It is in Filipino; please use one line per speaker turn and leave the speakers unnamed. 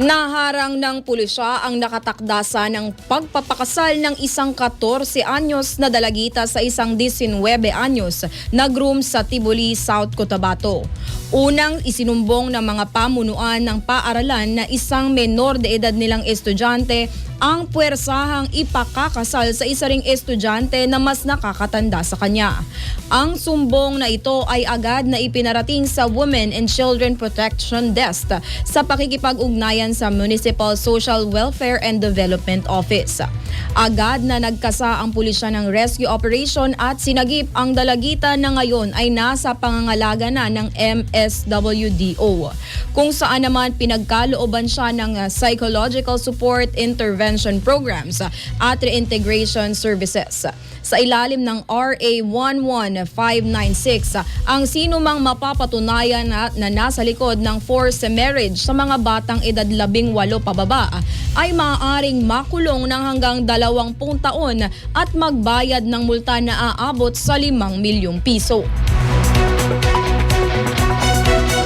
Naharang ng pulisya ang nakatakdasa ng pagpapakasal ng isang 14 anyos na dalagita sa isang 19 anyos na groom sa Tiboli, South Cotabato. Unang isinumbong ng mga pamunuan ng paaralan na isang menor de edad nilang estudyante ang puwersahang ipakakasal sa isa ring estudyante na mas nakakatanda sa kanya. Ang sumbong na ito ay agad na ipinarating sa Women and Children Protection Desk sa pakikipag-ugnayan sa Municipal Social Welfare and Development Office. Agad na nagkasa ang pulisya ng rescue operation at sinagip ang dalagita na ngayon ay nasa pangangalaga na ng MSWDO, kung saan naman pinagkalooban siya ng psychological support intervention programs at reintegration services. Sa ilalim ng RA 11596, ang sinumang mapapatunayan na nasa likod ng forced marriage sa mga batang edad 18 pababa ay maaaring makulong ng hanggang 20 taon at magbayad ng multa na aabot sa 5 milyong piso.